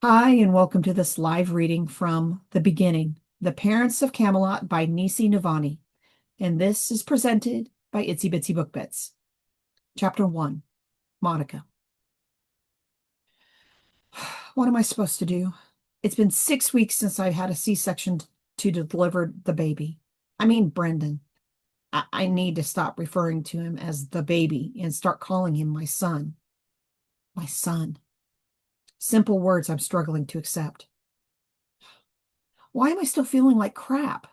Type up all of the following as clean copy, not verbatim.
Hi, and welcome to this live reading from The Beginning, The Parents of Camelot by Necie Navone. And this is presented by Itsy Bitsy Book Bits. Chapter 1, Monica. What am I supposed to do? It's been 6 weeks since I had a C-section to deliver the baby. I mean, Brendan. I need to stop referring to him as the baby and start calling him my son. My son. Simple words I'm struggling to accept. Why am I still feeling like crap?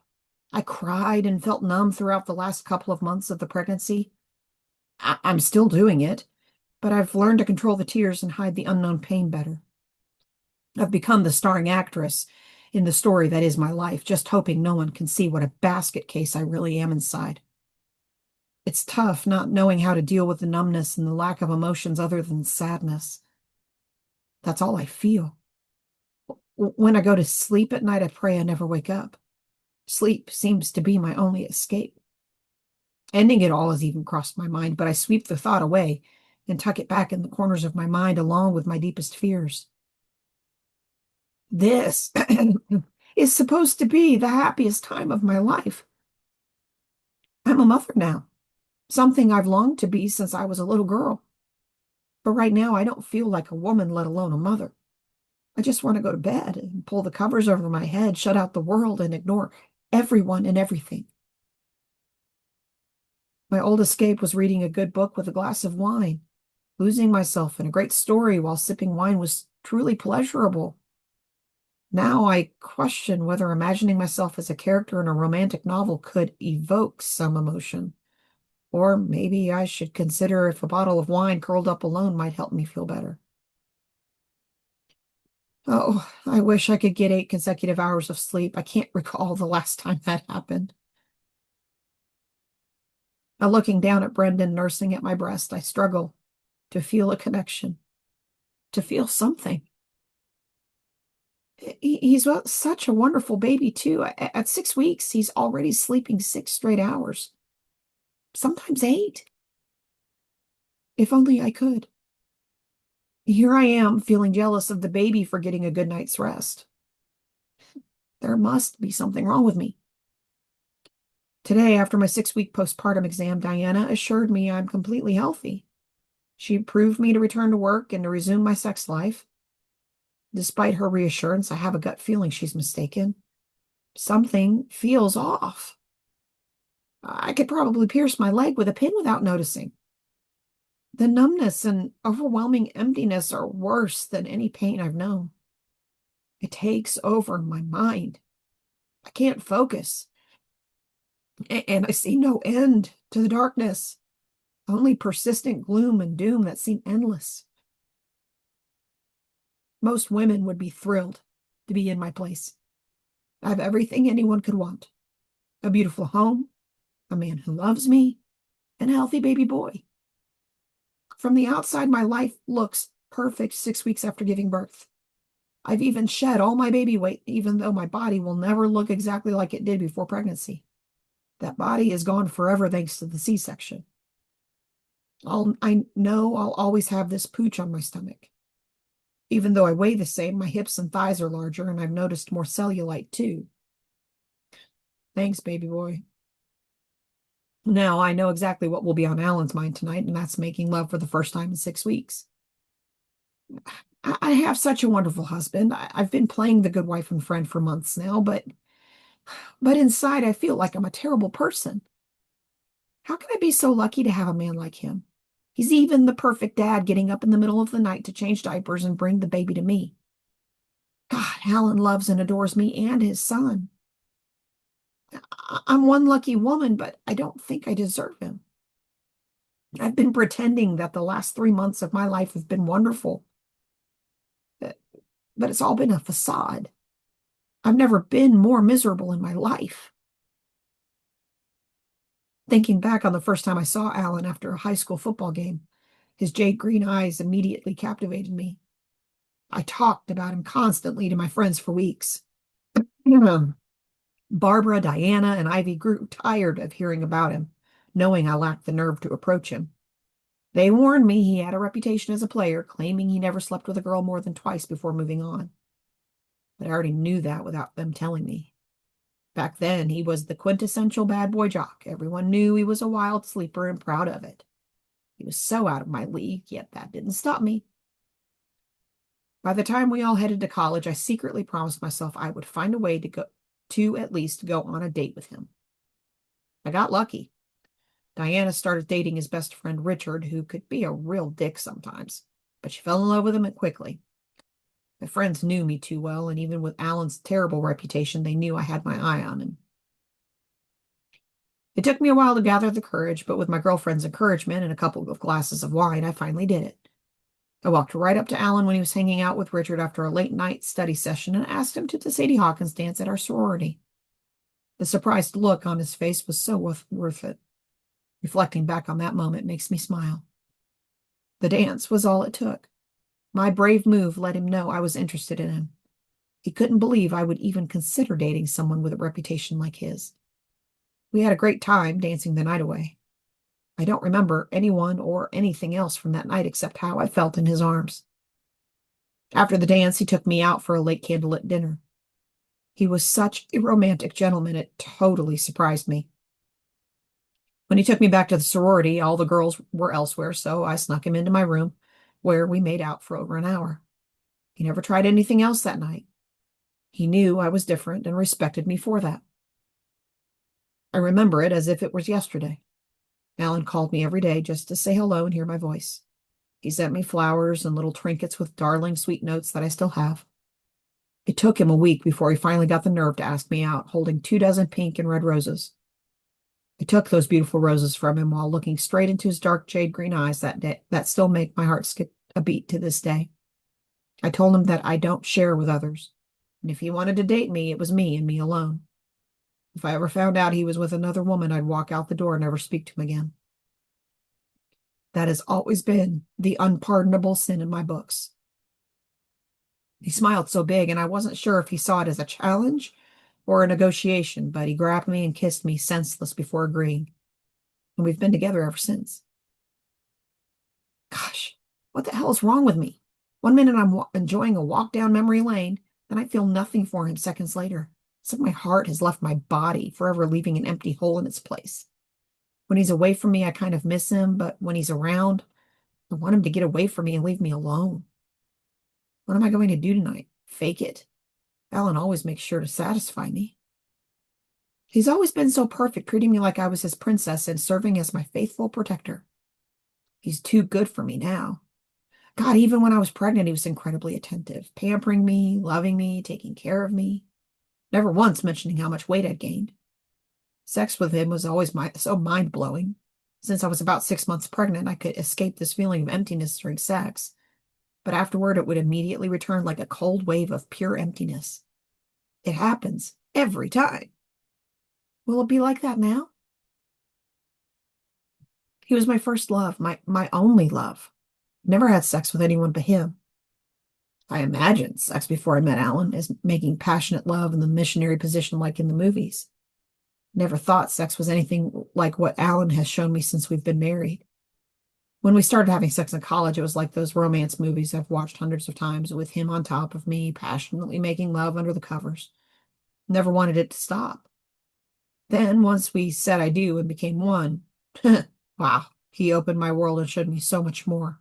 I cried and felt numb throughout the last couple of months of the pregnancy. I'm still doing it, but I've learned to control the tears and hide the unknown pain better. I've become the starring actress in the story that is my life, just hoping no one can see what a basket case I really am inside. It's tough not knowing how to deal with the numbness and the lack of emotions other than sadness. That's all I feel. When I go to sleep at night, I pray I never wake up. Sleep seems to be my only escape. Ending it all has even crossed my mind, but I sweep the thought away and tuck it back in the corners of my mind along with my deepest fears. This is supposed to be the happiest time of my life. I'm a mother now, something I've longed to be since I was a little girl. But right now, I don't feel like a woman, let alone a mother. I just want to go to bed and pull the covers over my head, shut out the world, and ignore everyone and everything. My old escape was reading a good book with a glass of wine. Losing myself in a great story while sipping wine was truly pleasurable. Now I question whether imagining myself as a character in a romantic novel could evoke some emotion. Or maybe I should consider if a bottle of wine curled up alone might help me feel better. Oh, I wish I could get 8 consecutive hours of sleep. I can't recall the last time that happened. Now, looking down at Brendan nursing at my breast, I struggle to feel a connection, to feel something. He's such a wonderful baby, too. At 6 weeks, he's already sleeping 6 straight hours, sometimes 8. If only I could. Here I am feeling jealous of the baby for getting a good night's rest. There must be something wrong with me. Today, after my 6-week postpartum exam, Diana assured me I'm completely healthy. She approved me to return to work and to resume my sex life. Despite her reassurance, I have a gut feeling she's mistaken. Something feels off. I could probably pierce my leg with a pin without noticing. The numbness and overwhelming emptiness are worse than any pain I've known. It takes over my mind. I can't focus. And I see no end to the darkness, only persistent gloom and doom that seem endless. Most women would be thrilled to be in my place. I have everything anyone could want. A beautiful home, a man who loves me, and a healthy baby boy. From the outside, my life looks perfect 6 weeks after giving birth. I've even shed all my baby weight, even though my body will never look exactly like it did before pregnancy. That body is gone forever thanks to the C-section. I know I'll always have this pooch on my stomach. Even though I weigh the same, my hips and thighs are larger, and I've noticed more cellulite too. Thanks, baby boy. Now I know exactly what will be on Allen's mind tonight, and that's making love for the first time in 6 weeks. I have such a wonderful husband. I've been playing the good wife and friend for months now, but inside I feel like I'm a terrible person. How can I be so lucky to have a man like him? He's even the perfect dad, getting up in the middle of the night to change diapers and bring the baby to me. God, Allen loves and adores me and his son. I'm one lucky woman, but I don't think I deserve him. I've been pretending that the last 3 months of my life have been wonderful, but it's all been a facade. I've never been more miserable in my life. Thinking back on the first time I saw Allen after a high school football game, his jade green eyes immediately captivated me. I talked about him constantly to my friends for weeks. Barbara, Diana, and Ivy grew tired of hearing about him, knowing I lacked the nerve to approach him. They warned me he had a reputation as a player, claiming he never slept with a girl more than twice before moving on. but I already knew that without them telling me. Back then, he was the quintessential bad boy jock. Everyone knew he was a wild sleeper and proud of it. He was so out of my league, yet that didn't stop me. By the time we all headed to college, I secretly promised myself I would find a way to at least go on a date with him. I got lucky. Diana started dating his best friend Richard, who could be a real dick sometimes, but she fell in love with him quickly. My friends knew me too well, and even with Allen's terrible reputation, they knew I had my eye on him. It took me a while to gather the courage, but with my girlfriend's encouragement and a couple of glasses of wine, I finally did it. I walked right up to Allen when he was hanging out with Richard after a late-night study session and asked him to the Sadie Hawkins dance at our sorority. The surprised look on his face was so worth it. Reflecting back on that moment makes me smile. The dance was all it took. My brave move let him know I was interested in him. He couldn't believe I would even consider dating someone with a reputation like his. We had a great time dancing the night away. I don't remember anyone or anything else from that night except how I felt in his arms. After the dance, he took me out for a late candlelit dinner. He was such a romantic gentleman, it totally surprised me. When he took me back to the sorority, all the girls were elsewhere, so I snuck him into my room, where we made out for over an hour. He never tried anything else that night. He knew I was different and respected me for that. I remember it as if it was yesterday. Allen called me every day just to say hello and hear my voice. He sent me flowers and little trinkets with darling sweet notes that I still have. It took him a week before he finally got the nerve to ask me out, holding 24 pink and red roses. I took those beautiful roses from him while looking straight into his dark jade green eyes that still make my heart skip a beat to this day. I told him that I don't share with others, and if he wanted to date me, it was me and me alone. If I ever found out he was with another woman, I'd walk out the door and never speak to him again. That has always been the unpardonable sin in my books. He smiled so big, and I wasn't sure if he saw it as a challenge or a negotiation, but he grabbed me and kissed me senseless before agreeing. And we've been together ever since. Gosh, what the hell is wrong with me? One minute I'm enjoying a walk down memory lane, then I feel nothing for him seconds later. It's like my heart has left my body, forever leaving an empty hole in its place. When he's away from me, I kind of miss him, but when he's around, I want him to get away from me and leave me alone. What am I going to do tonight? Fake it? Allen always makes sure to satisfy me. He's always been so perfect, treating me like I was his princess and serving as my faithful protector. He's too good for me now. God, even when I was pregnant, he was incredibly attentive, pampering me, loving me, taking care of me, never once mentioning how much weight I'd gained. Sex with him was always so mind-blowing. Since I was about 6 months pregnant, I could escape this feeling of emptiness during sex, but afterward it would immediately return like a cold wave of pure emptiness. It happens every time. Will it be like that now? He was my first love, my only love. Never had sex with anyone but him. I imagined sex before I met Allen as making passionate love in the missionary position like in the movies. Never thought sex was anything like what Allen has shown me since we've been married. When we started having sex in college, it was like those romance movies I've watched hundreds of times with him on top of me, passionately making love under the covers. Never wanted it to stop. Then, once we said I do and became one, wow, he opened my world and showed me so much more.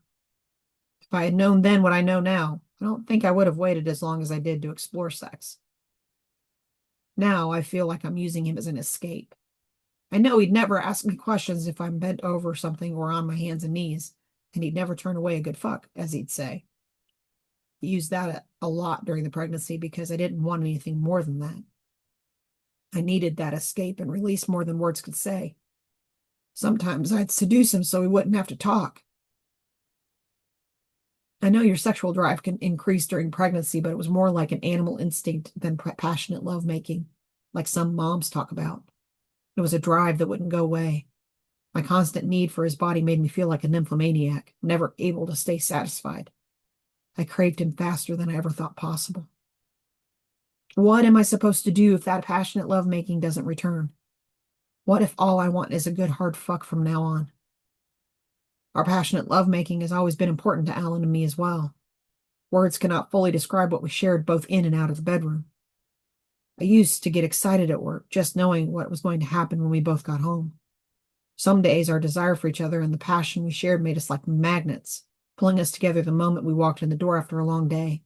If I had known then what I know now, I don't think I would have waited as long as I did to explore sex. Now I feel like I'm using him as an escape. I know he'd never ask me questions if I'm bent over something or on my hands and knees, and he'd never turn away a good fuck, as he'd say. He used that a lot during the pregnancy because I didn't want anything more than that. I needed that escape and release more than words could say. Sometimes I'd seduce him so he wouldn't have to talk. I know your sexual drive can increase during pregnancy, but it was more like an animal instinct than passionate lovemaking, like some moms talk about. It was a drive that wouldn't go away. My constant need for his body made me feel like a nymphomaniac, never able to stay satisfied. I craved him faster than I ever thought possible. What am I supposed to do if that passionate lovemaking doesn't return? What if all I want is a good hard fuck from now on? Our passionate lovemaking has always been important to Allen and me as well. Words cannot fully describe what we shared both in and out of the bedroom. I used to get excited at work, just knowing what was going to happen when we both got home. Some days our desire for each other and the passion we shared made us like magnets, pulling us together the moment we walked in the door after a long day.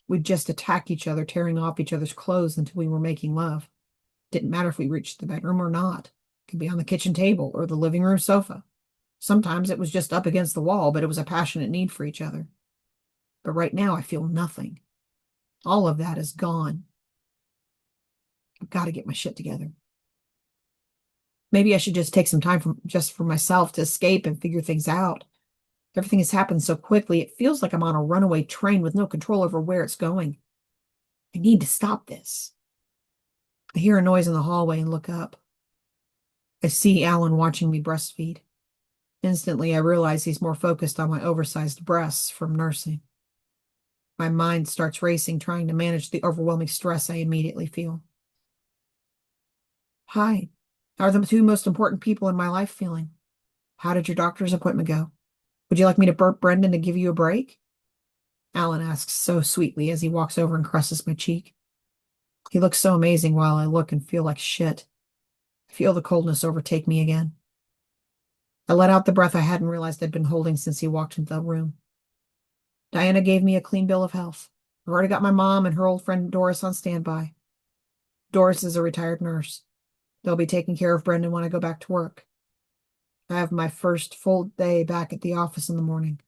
We'd just attack each other, tearing off each other's clothes until we were making love. Didn't matter if we reached the bedroom or not. It could be on the kitchen table or the living room sofa. Sometimes it was just up against the wall, but it was a passionate need for each other. But right now I feel nothing. All of that is gone. I've got to get my shit together. Maybe I should just take some time just for myself to escape and figure things out. Everything has happened so quickly, it feels like I'm on a runaway train with no control over where it's going. I need to stop this. I hear a noise in the hallway and look up. I see Allen watching me breastfeed. Instantly, I realize he's more focused on my oversized breasts from nursing. My mind starts racing, trying to manage the overwhelming stress I immediately feel. Hi, how are the two most important people in my life feeling? How did your doctor's appointment go? Would you like me to burp Brendan to give you a break? Allen asks so sweetly as he walks over and caresses my cheek. He looks so amazing while I look and feel like shit. I feel the coldness overtake me again. I let out the breath I hadn't realized I'd been holding since he walked into the room. Diana gave me a clean bill of health. I've already got my mom and her old friend Doris on standby. Doris is a retired nurse. They'll be taking care of Brendan when I go back to work. I have my first full day back at the office in the morning.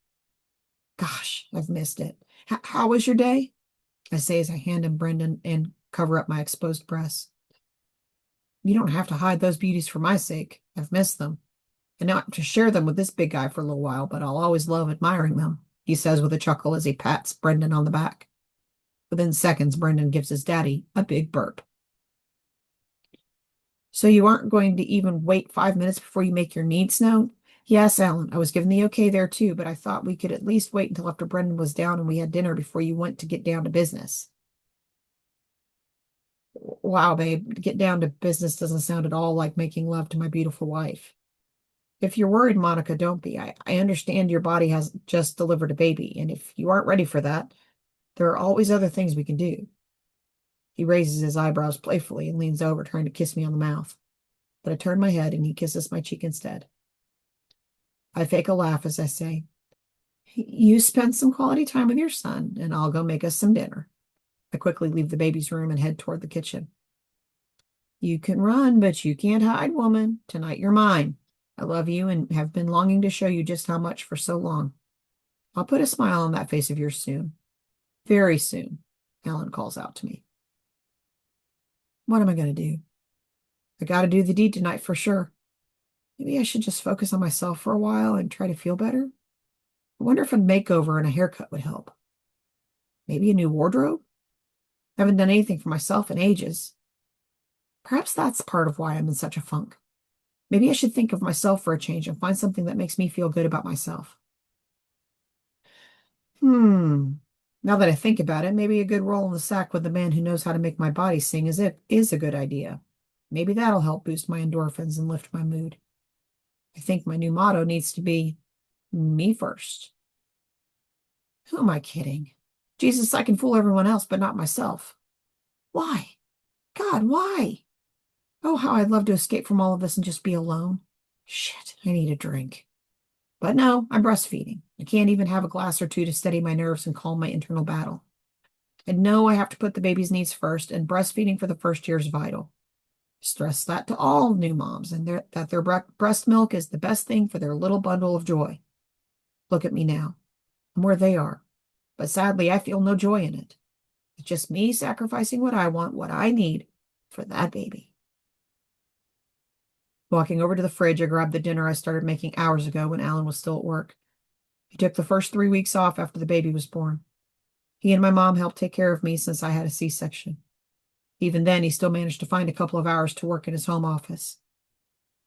Gosh, I've missed it. How was your day? I say as I hand him Brendan and cover up my exposed breasts. You don't have to hide those beauties for my sake. I've missed them. And not to share them with this big guy for a little while, but I'll always love admiring them, he says with a chuckle as he pats Brendan on the back. Within seconds, Brendan gives his daddy a big burp. So you aren't going to even wait 5 minutes before you make your needs known? Yes, Allen, I was given the okay there too, but I thought we could at least wait until after Brendan was down and we had dinner before you went to get down to business. Wow, babe, get down to business doesn't sound at all like making love to my beautiful wife. If you're worried, Monica, don't be. I understand your body has just delivered a baby, and if you aren't ready for that, there are always other things we can do. He raises his eyebrows playfully and leans over, trying to kiss me on the mouth. But I turn my head and he kisses my cheek instead. I fake a laugh as I say, you spend some quality time with your son, and I'll go make us some dinner. I quickly leave the baby's room and head toward the kitchen. You can run, but you can't hide, woman. Tonight you're mine. I love you and have been longing to show you just how much for so long. I'll put a smile on that face of yours soon. Very soon, Allen calls out to me. What am I going to do? I got to do the deed tonight for sure. Maybe I should just focus on myself for a while and try to feel better. I wonder if a makeover and a haircut would help. Maybe a new wardrobe? I haven't done anything for myself in ages. Perhaps that's part of why I'm in such a funk. Maybe I should think of myself for a change and find something that makes me feel good about myself. Now that I think about it, maybe a good roll in the sack with the man who knows how to make my body sing is a good idea. Maybe that'll help boost my endorphins and lift my mood. I think my new motto needs to be, me first. Who am I kidding? Jesus, I can fool everyone else, but not myself. Why? God, why? Oh, how I'd love to escape from all of this and just be alone. Shit, I need a drink. But no, I'm breastfeeding. I can't even have a glass or two to steady my nerves and calm my internal battle. I know I have to put the baby's needs first, and breastfeeding for the first year is vital. Stress that to all new moms, and that their breast milk is the best thing for their little bundle of joy. Look at me now. I'm where they are. But sadly, I feel no joy in it. It's just me sacrificing what I want, what I need for that baby. Walking over to the fridge, I grabbed the dinner I started making hours ago when Allen was still at work. He took the first 3 weeks off after the baby was born. He and my mom helped take care of me since I had a C-section. Even then, he still managed to find a couple of hours to work in his home office.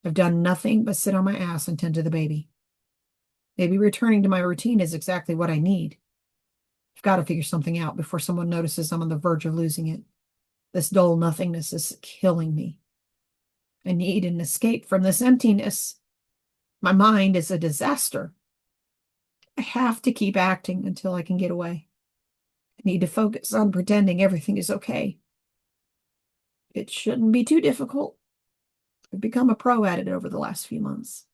I've done nothing but sit on my ass and tend to the baby. Maybe returning to my routine is exactly what I need. I've got to figure something out before someone notices I'm on the verge of losing it. This dull nothingness is killing me. I need an escape from this emptiness. My mind is a disaster. I have to keep acting until I can get away. I need to focus on pretending everything is okay. It shouldn't be too difficult. I've become a pro at it over the last few months.